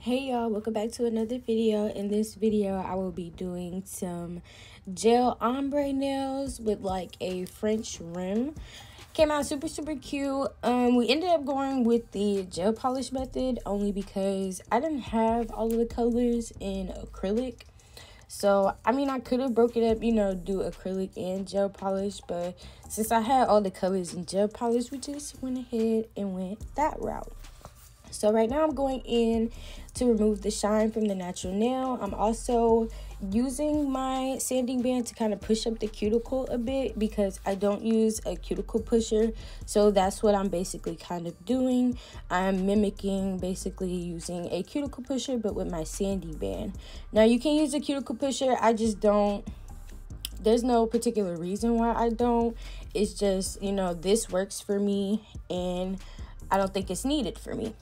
Hey y'all, welcome back to another video. In this video I will be doing some gel ombre nails with like a French rim. Came out super cute. We ended up going with the gel polish method only because I didn't have all of the colors in acrylic. So I mean, I could have broke it up, do acrylic and gel polish, but since I had all the colors in gel polish, we just went ahead and went that route. So right now I'm going in to remove the shine from the natural nail. I'm also using my sanding band to kind of push up the cuticle a bit because I don't use a cuticle pusher. So that's what I'm basically kind of doing. I'm mimicking basically using a cuticle pusher but with my sanding band. Now you can use a cuticle pusher, I just don't. There's no particular reason why I don't. It's just, this works for me and I don't think it's needed for me.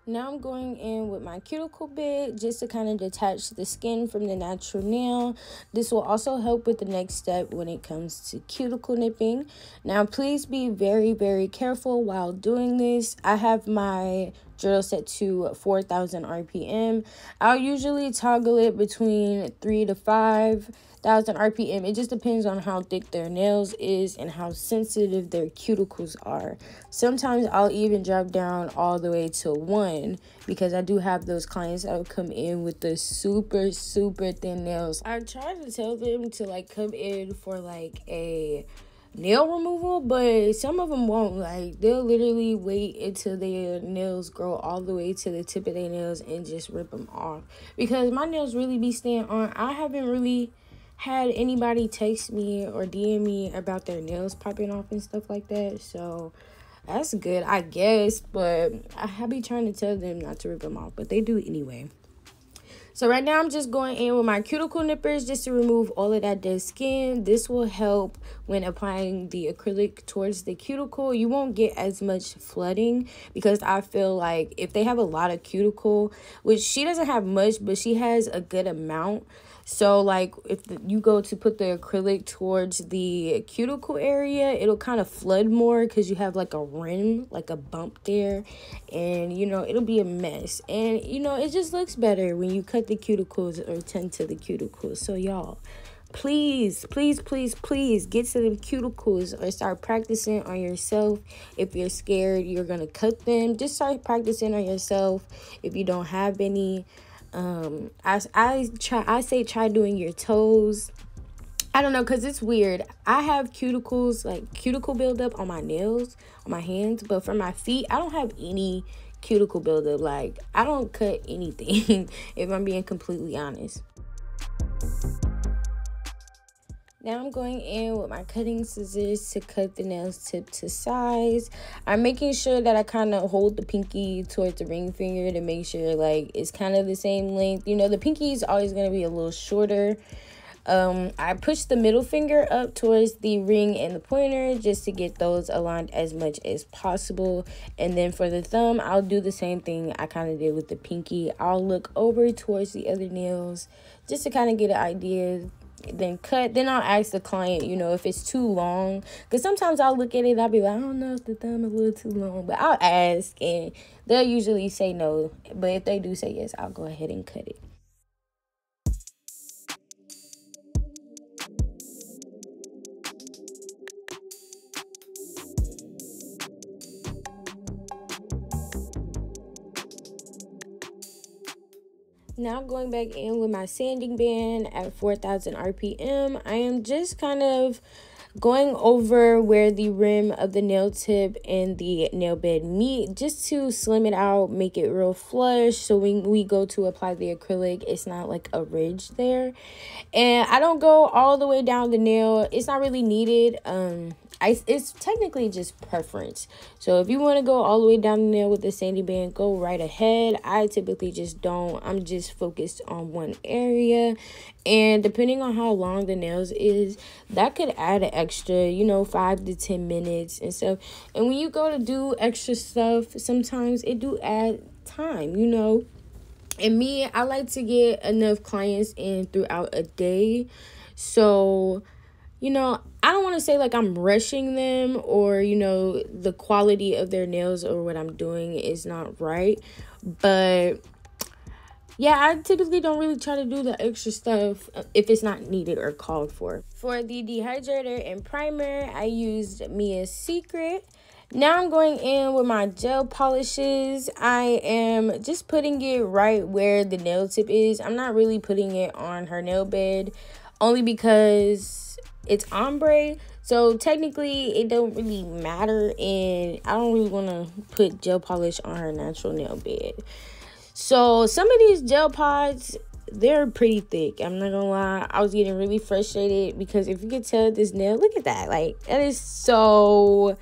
Now I'm going in with my cuticle bit just to kind of detach the skin from the natural nail. This will also help with the next step when it comes to cuticle nipping. Now please be very careful while doing this. I have my drill set to 4,000 RPM. I'll usually toggle it between 3,000 to 5,000 RPM. It just depends on how thick their nails is and how sensitive their cuticles are. Sometimes I'll even drop down all the way to 1 because I do have those clients that will come in with the super thin nails. I try to tell them to like come in for like a nail removal, but some of them won't. Like, they'll literally wait until their nails grow all the way to the tip of their nails and just rip them off because my nails really be staying on. I haven't really had anybody text me or DM me about their nails popping off and stuff like that, so that's good, I guess. But I be trying to tell them not to rip them off, but they do anyway. So right now I'm just going in with my cuticle nippers just to remove all of that dead skin. This will help when applying the acrylic towards the cuticle. You won't get as much flooding because I feel like if they have a lot of cuticle, which she doesn't have much, but she has a good amount. So like if you go to put the acrylic towards the cuticle area, it'll kind of flood more because you have like a rim, like a bump there, and it'll be a mess. And it just looks better when you cut the cuticles or tend to the cuticles. So y'all, please get to them cuticles or start practicing on yourself. If you're scared you're gonna cut them, just start practicing on yourself. If you don't have any, I say try doing your toes. I don't know, because it's weird. I have cuticles, like cuticle buildup on my nails, on my hands, but for my feet I don't have any cuticle buildup. Like, I don't cut anything if I'm being completely honest. Now I'm going in with my cutting scissors to cut the nails tip to size. I'm making sure that I kind of hold the pinky towards the ring finger to make sure like it's kind of the same length. The pinky is always going to be a little shorter. I push the middle finger up towards the ring and the pointer just to get those aligned as much as possible. And then for the thumb, I'll do the same thing I kind of did with the pinky. I'll look over towards the other nails just to kind of get an idea. Then cut. Then I'll ask the client, if it's too long, because sometimes I'll look at it, I'll be like, I don't know if the thumb is a little too long, but I'll ask and they'll usually say no. But if they do say yes, I'll go ahead and cut it. Now going back in with my sanding band at 4,000 RPM. I am just kind of going over where the rim of the nail tip and the nail bed meet, just to slim it out, make it real flush, so when we go to apply the acrylic, it's not like a ridge there. And I don't go all the way down the nail. It's not really needed. It's technically just preference. So if you want to go all the way down the nail with the sanding band, go right ahead. I typically just don't. I'm just focused on one area. And depending on how long the nails is, that could add an extra, 5 to 10 minutes and stuff. And when you go to do extra stuff, sometimes it do add time, And me, I like to get enough clients in throughout a day. So, you know, I don't want to say like I'm rushing them, or, you know, the quality of their nails or what I'm doing is not right. But yeah, I typically don't really try to do the extra stuff if it's not needed or called for. For the dehydrator and primer, I used Mia's Secret. Now I'm going in with my gel polishes. I am just putting it right where the nail tip is. I'm not really putting it on her nail bed, only because it's ombre. So technically it don't really matter, and I don't really want to put gel polish on her natural nail bed. So some of these gel pods, they're pretty thick. I'm not gonna lie. I was getting really frustrated because if you could tell this nail, look at that. Like, that is so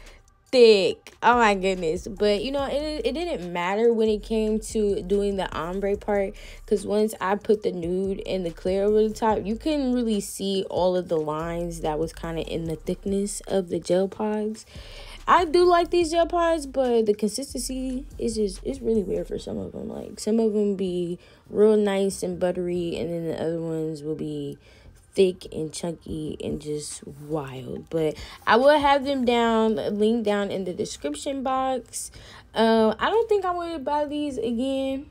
thick. Oh my goodness. But you know, it didn't matter when it came to doing the ombre part, because once I put the nude and the clear over the top, you couldn't really see all of the lines that was kind of in the thickness of the gel pods. I do like these gel pods, but the consistency is it's really weird for some of them. Like, some of them be real nice and buttery, and then the other ones will be thick and chunky and just wild. But I will have them linked down in the description box. I don't think I would buy these again.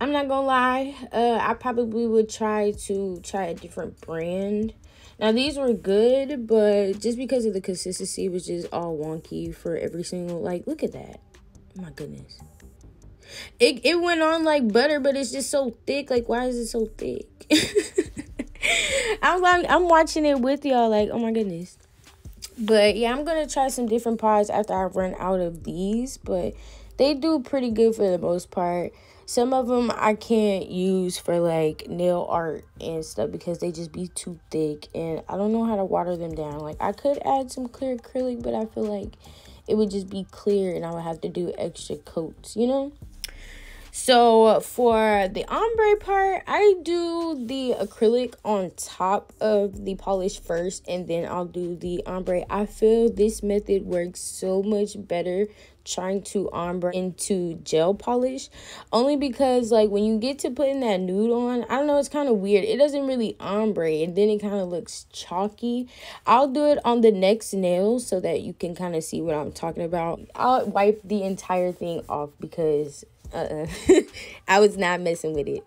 I'm not gonna lie. I probably would try a different brand. Now, these were good, but just because of the consistency, it was just all wonky for every single, like, look at that. Oh my goodness. It went on like butter, but it's just so thick. Like, why is it so thick? I'm watching it with y'all, like, oh my goodness. But yeah, I'm gonna try some different pods after I run out of these, but they do pretty good for the most part. Some of them I can't use for like nail art and stuff because they just be too thick, and I don't know how to water them down. Like, I could add some clear acrylic, but I feel like it would just be clear and I would have to do extra coats, you know? So for the ombre part, I do the acrylic on top of the polish first, and then I'll do the ombre. I feel this method works so much better trying to ombre into gel polish, only because like when you get to putting that nude on, I don't know, it's kind of weird. It doesn't really ombre, and then it kind of looks chalky. I'll do it on the next nail so that you can kind of see what I'm talking about. I'll wipe the entire thing off because I was not messing with it.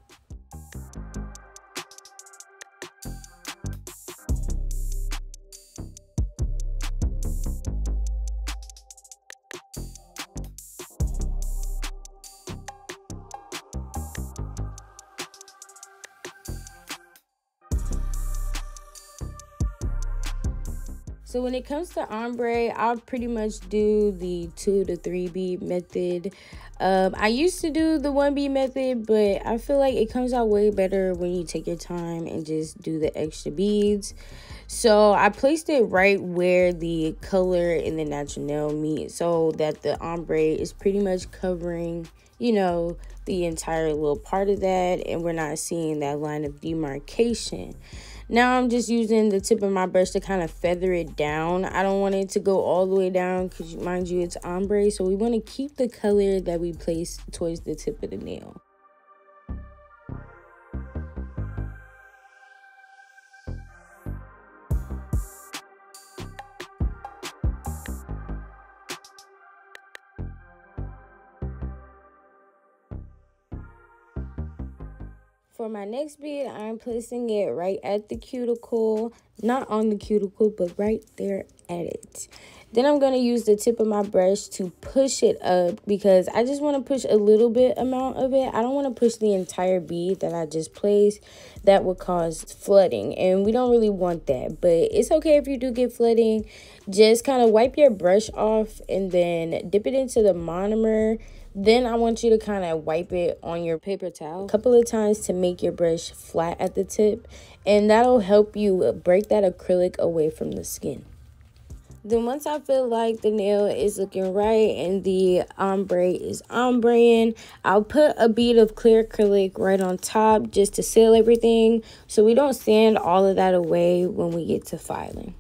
So when it comes to ombre, I'll pretty much do the 2 to 3 bead method. I used to do the 1 bead method, but I feel like it comes out way better when you take your time and just do the extra beads. So I placed it right where the color and the natural nail meet, so that the ombre is pretty much covering, you know, the entire little part of that, and we're not seeing that line of demarcation. Now I'm just using the tip of my brush to kind of feather it down. I don't want it to go all the way down because, mind you, it's ombre. So we want to keep the color that we place towards the tip of the nail. For my next bead, I'm placing it right at the cuticle. Not on the cuticle, but right there at it. Then I'm going to use the tip of my brush to push it up because I just want to push a little bit amount of it. I don't want to push the entire bead that I just placed. That would cause flooding, and we don't really want that. But it's okay if you do get flooding. Just kind of wipe your brush off and then dip it into the monomer. Then I want you to kind of wipe it on your paper towel a couple of times to make your brush flat at the tip. And that'll help you break that acrylic away from the skin. Then once I feel like the nail is looking right and the ombre is ombreing, I'll put a bead of clear acrylic right on top just to seal everything so we don't sand all of that away when we get to filing.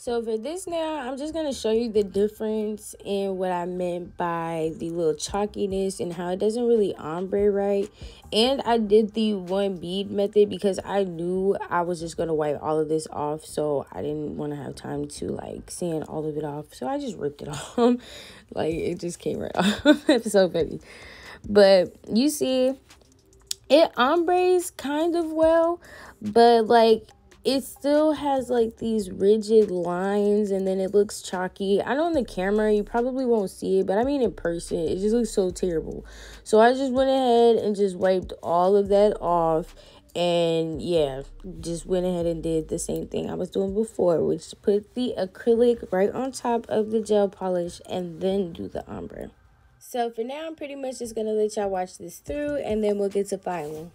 So for this now, I'm just going to show you the difference in what I meant by the little chalkiness and how it doesn't really ombre right. And I did the one bead method because I knew I was just going to wipe all of this off. So I didn't want to have time to like sand all of it off. So I just ripped it off. Like it just came right off. It's so funny. But you see, it ombres kind of well, but like it still has like these rigid lines and then it looks chalky. I know on the camera you probably won't see it, but I mean in person it just looks so terrible. So I just went ahead and just wiped all of that off, and yeah, just went ahead and did the same thing I was doing before, which put the acrylic right on top of the gel polish and then do the ombre. So for now, I'm pretty much just going to let y'all watch this through, and then we'll get to filing.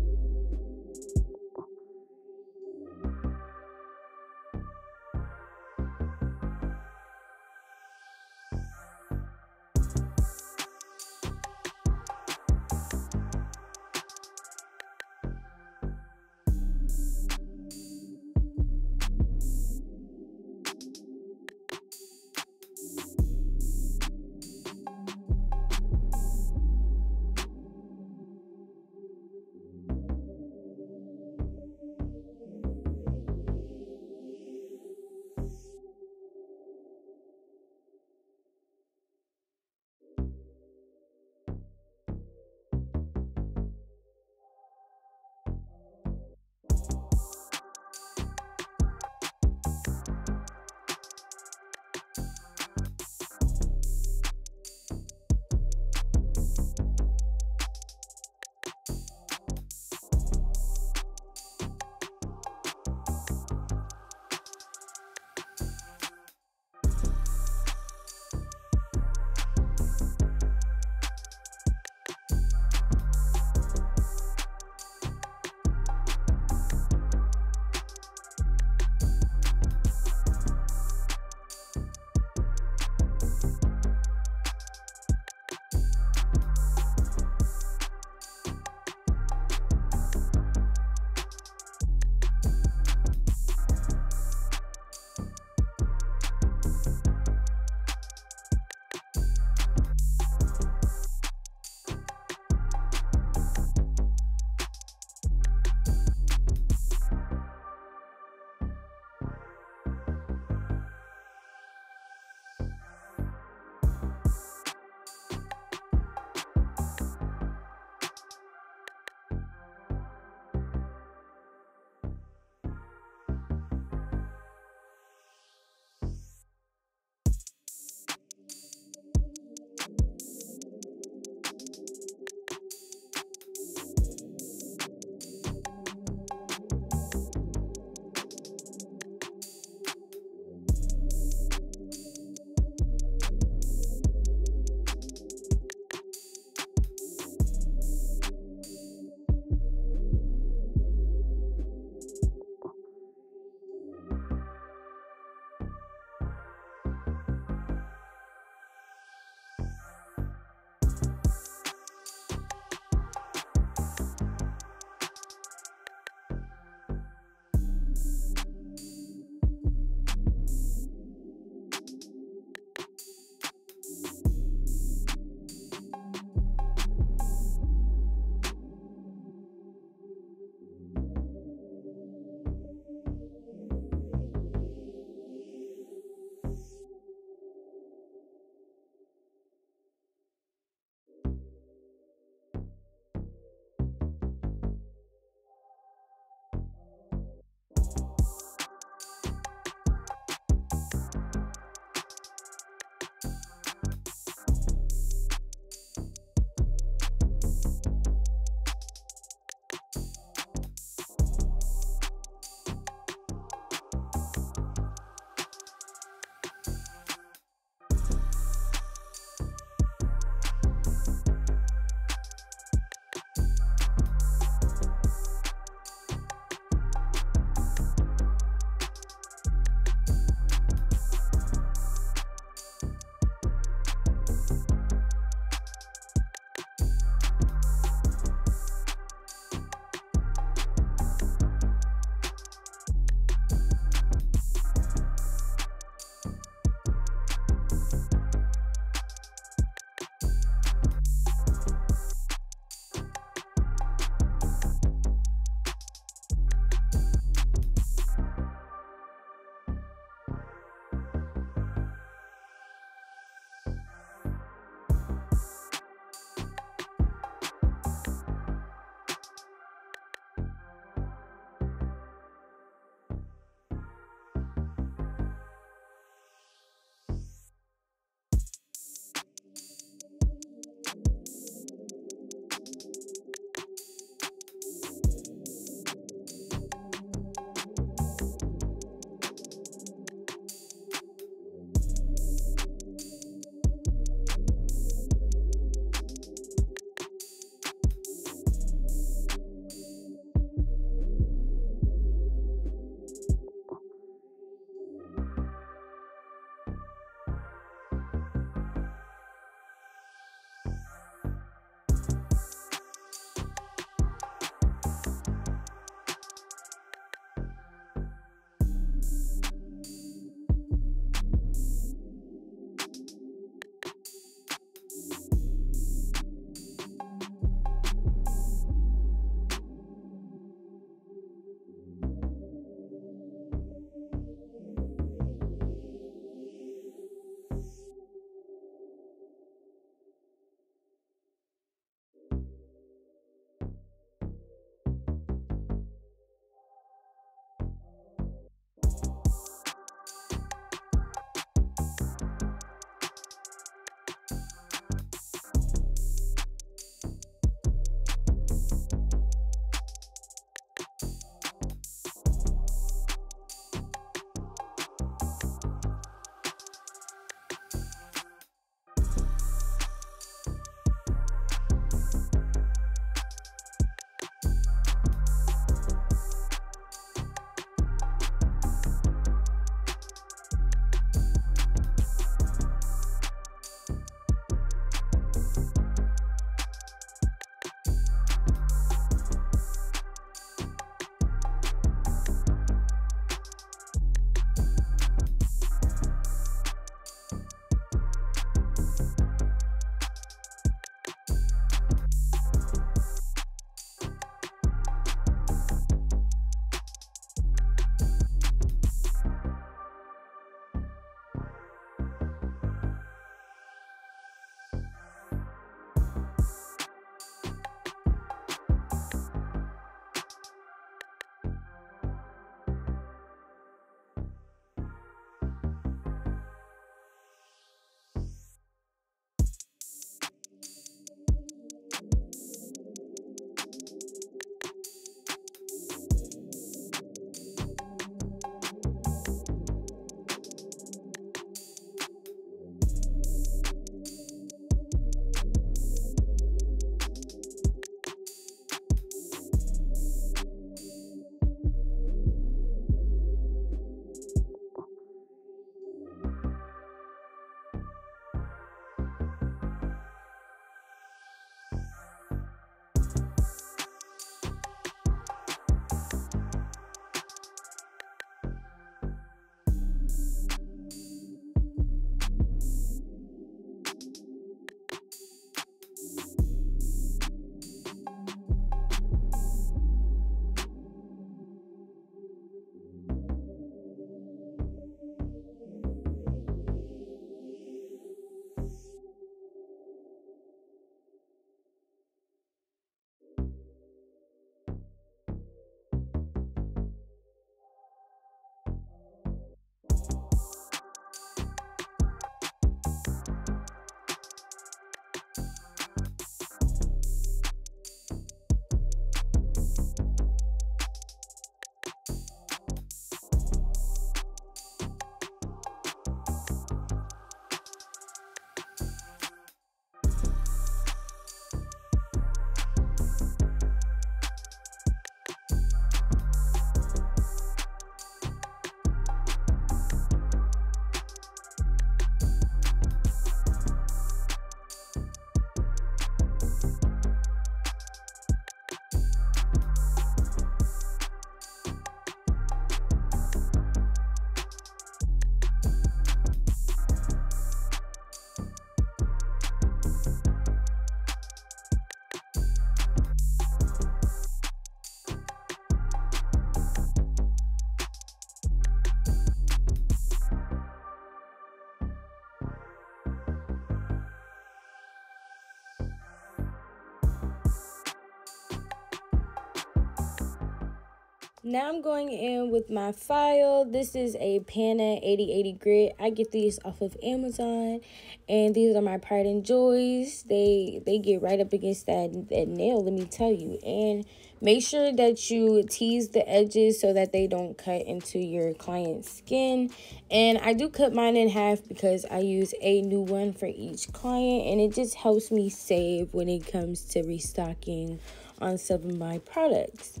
Now I'm going in with my file. This is a Pana 8080 grit. I get these off of Amazon, and these are my pride and joys. They get right up against that nail, let me tell you. And make sure that you tease the edges so that they don't cut into your client's skin. And I do cut mine in half because I use a new one for each client, and it just helps me save when it comes to restocking on some of my products.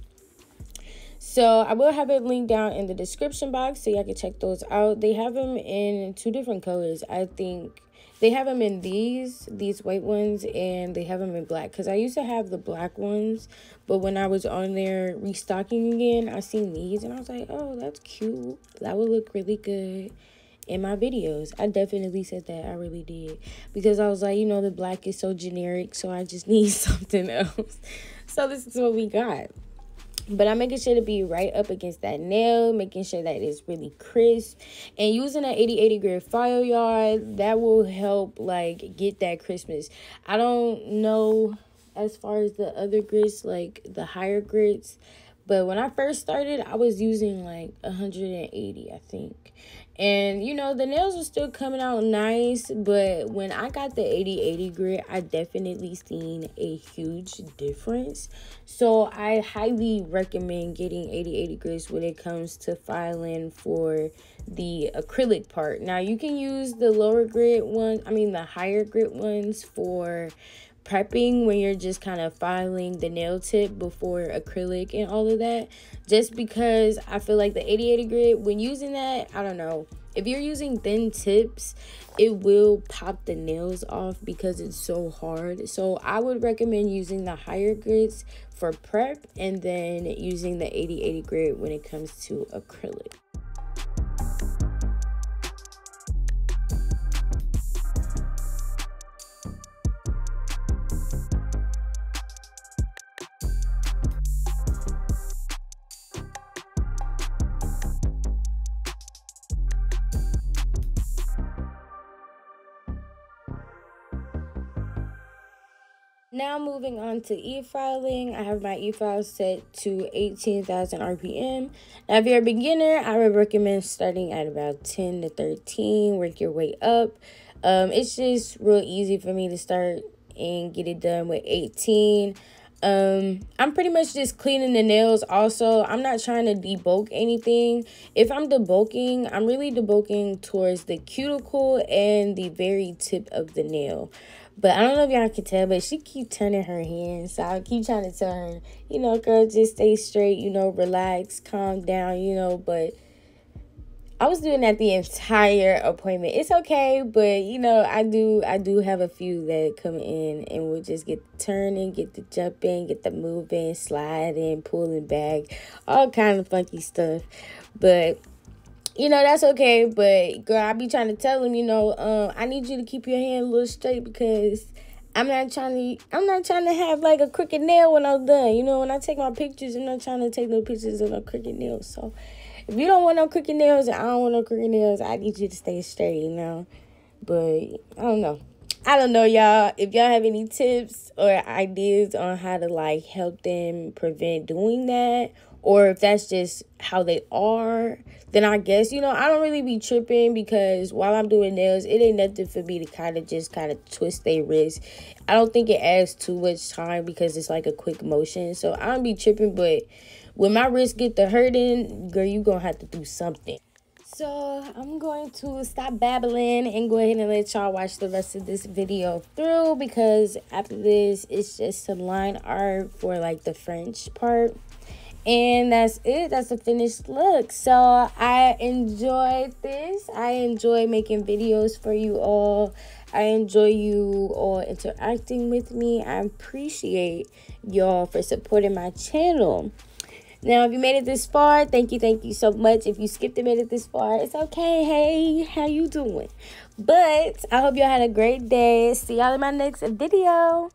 So I will have it linked down in the description box so y'all can check those out. They have them in 2 different colors. I think they have them in these white ones, and they have them in black. Because I used to have the black ones, but when I was on there restocking again, I seen these, and I was like, oh, that's cute. That would look really good in my videos. I definitely said that. I really did. Because I was like, you know, the black is so generic, so I just need something else. So this is what we got. But I'm making sure to be right up against that nail, making sure that it's really crisp. And using an 8080 grit file, y'all, that will help, like, get that crispness. I don't know as far as the other grits, like the higher grits. But when I first started, I was using, like, 180, I think. And, you know, the nails are still coming out nice. But when I got the 8080 grit, I definitely seen a huge difference. So I highly recommend getting 8080 grits when it comes to filing for the acrylic part. Now, you can use the lower grit ones, the higher grit ones for prepping when you're just kind of filing the nail tip before acrylic and all of that. Just because I feel like the 8080 grit, when using that, I don't know, if you're using thin tips, it will pop the nails off because it's so hard. So I would recommend using the higher grits for prep, and then using the 8080 grit when it comes to acrylic. Now moving on to e-filing, I have my e-file set to 18,000 RPM. Now if you're a beginner, I would recommend starting at about 10 to 13, work your way up. It's just real easy for me to start and get it done with 18. I'm pretty much just cleaning the nails. Also, I'm not trying to debulk anything. If I'm debulking, I'm really debulking towards the cuticle and the very tip of the nail. But I don't know if y'all can tell, but she keep turning her hands. So I keep trying to tell her, you know, girl, just stay straight, you know, relax, calm down, you know. But I was doing that the entire appointment. It's okay, but, you know, I do have a few that come in and will just get the turning, get the jumping, get the moving, sliding, pulling back, all kind of funky stuff. But you know, that's okay. But girl, I be trying to tell them, you know, I need you to keep your hand a little straight because I'm not trying to have like a crooked nail when I'm done. You know, when I take my pictures, I'm not trying to take no pictures of no crooked nails. So if you don't want no crooked nails and I don't want no crooked nails, I need you to stay straight, you know. But I don't know, y'all. If y'all have any tips or ideas on how to like help them prevent doing that, or if that's just how they are, then I guess, you know, I don't really be tripping because while I'm doing nails, it ain't nothing for me to kind of twist their wrist. I don't think it adds too much time because it's like a quick motion. So I don't be tripping, but when my wrist get to hurting, girl, you gonna have to do something. So I'm going to stop babbling and go ahead and let y'all watch the rest of this video through, because after this, it's just some line art for like the French part. And that's it. That's the finished look. So I enjoyed this. I enjoy making videos for you all. I enjoy you all interacting with me. I appreciate y'all for supporting my channel. Now, if you made it this far, thank you so much. If you skipped and made it this far, it's okay. Hey, how you doing? But I hope y'all had a great day. See y'all in my next video.